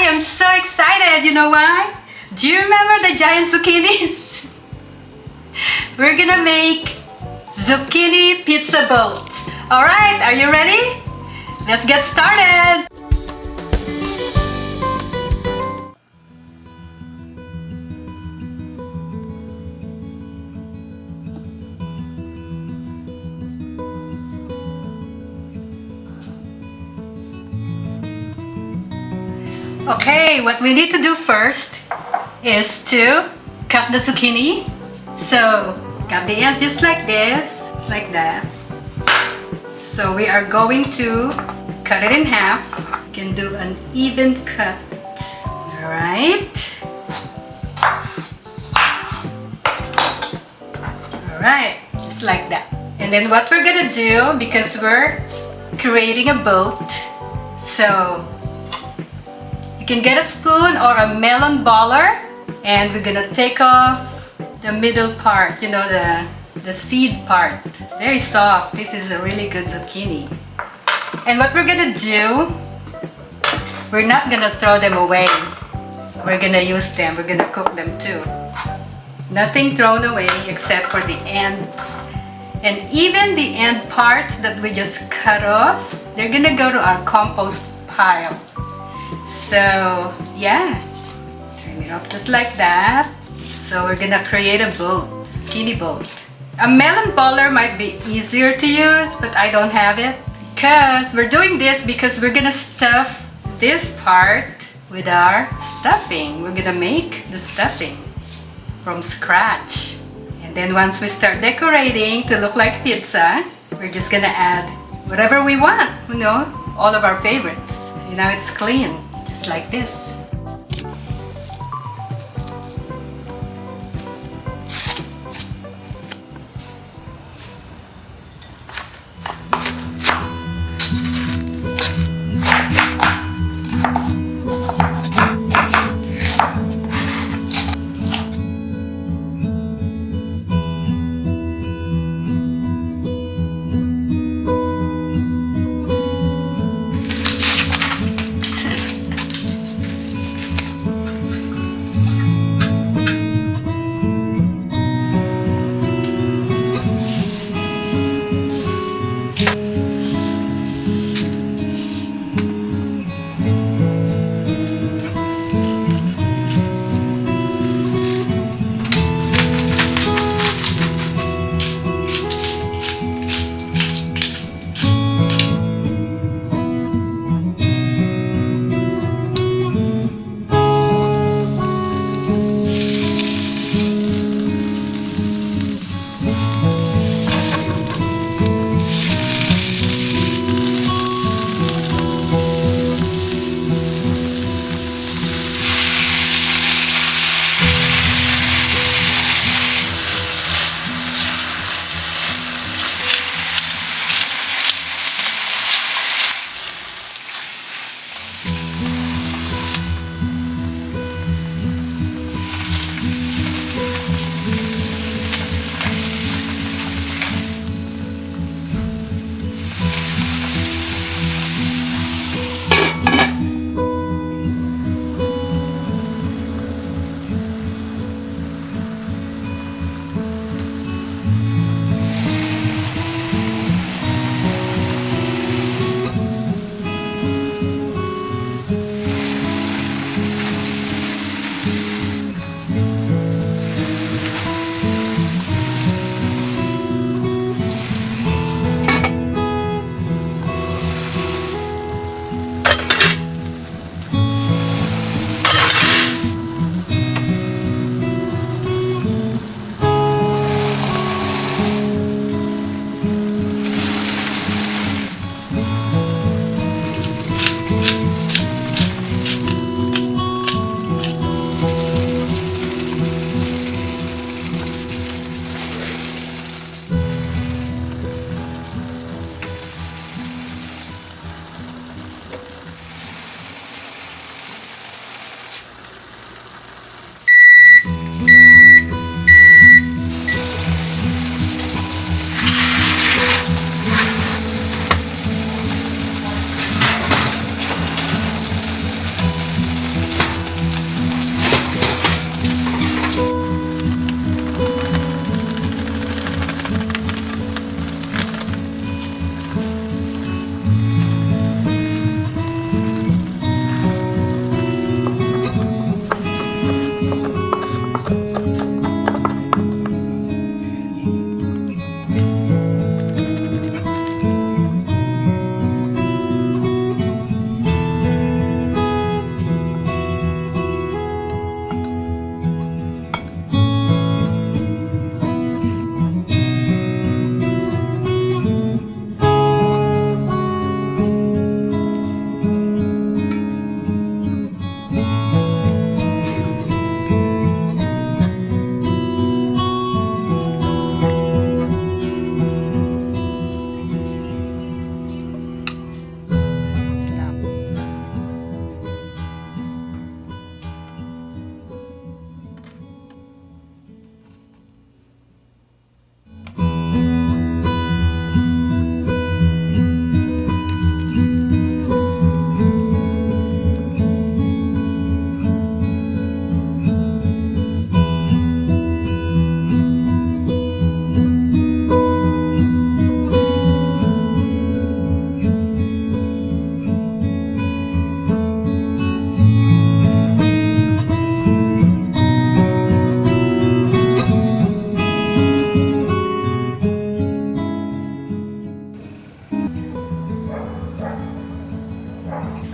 am so excited. You know why? Do you remember the giant zucchinis? We're gonna make zucchini pizza boats. Alright, are you ready? Let's get started! Okay, what we need to do first is to cut the zucchini. So, cut the ends just like this, just like that. So we are going to cut it in half. You can do an even cut. Alright. Alright, just like that. And then what we're gonna do, because we're creating a boat, so you can get a spoon or a melon baller, and we're gonna take off the middle part, you know, the seed part. It's very soft. This is a really good zucchini. And what we're gonna do, we're not gonna throw them away. We're gonna use them. We're gonna cook them too. Nothing thrown away except for the ends. And even the end parts that we just cut off, they're gonna go to our compost pile. So yeah, trim it off just like that. So we're gonna create a boat, zucchini boat. A melon baller might be easier to use, but I don't have it because we're doing this because we're gonna stuff this part with our stuffing. We're gonna make the stuffing from scratch. And then once we start decorating to look like pizza, we're just gonna add whatever we want, you know, all of our favorites. You know, it's clean. Just like this.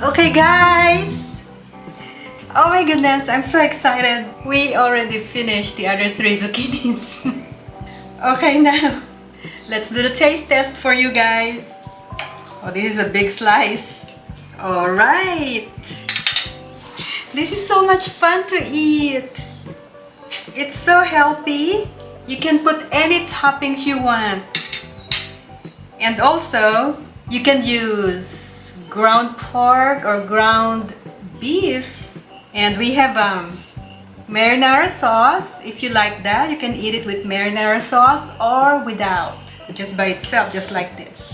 Okay guys! Oh my goodness, I'm so excited. We already finished the other 3 zucchinis. Okay, now let's do the taste test for you guys. Oh, this is a big slice. Alright. This is so much fun to eat. It's so healthy. You can put any toppings you want. And also, you can use ground pork or ground beef. And we have marinara sauce. If you like that, you can eat it with marinara sauce or without. Just by itself, just like this.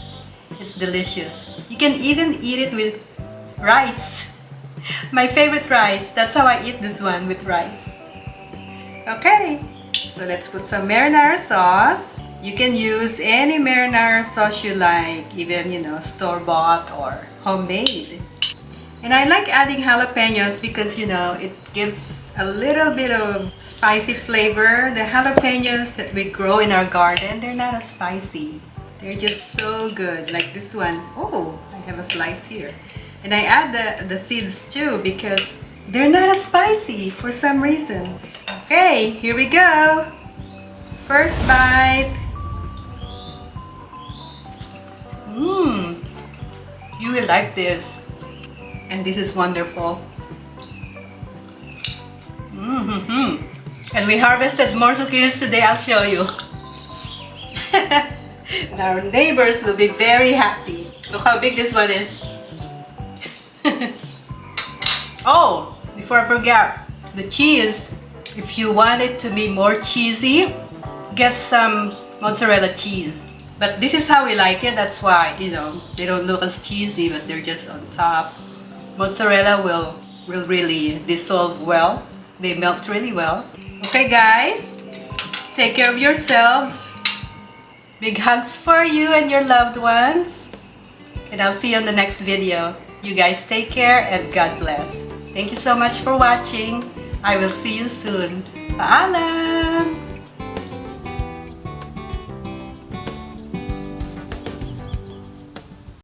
It's delicious. You can even eat it with rice. My favorite rice. That's how I eat this one, with rice. Okay, so let's put some marinara sauce. You can use any marinara sauce you like, even, you know, store-bought or homemade. And I like adding jalapenos because, you know, it gives a little bit of spicy flavor. The jalapenos that we grow in our garden, they're not as spicy. They're just so good, like this one. Oh, I have a slice here. And I add the seeds too because they're not as spicy for some reason. Okay, here we go. First bite. You will like this. And this is wonderful. And we harvested more zucchinis today, I'll show you. And our neighbors will be very happy. Look how big this one is. Oh, before I forget, the cheese. If you want it to be more cheesy, get some mozzarella cheese. But this is how we like it, that's why, you know, they don't look as cheesy, but they're just on top. Mozzarella will really dissolve well. They melt really well. Okay guys, take care of yourselves. Big hugs for you and your loved ones. And I'll see you on the next video. You guys take care and God bless. Thank you so much for watching. I will see you soon. Paalam!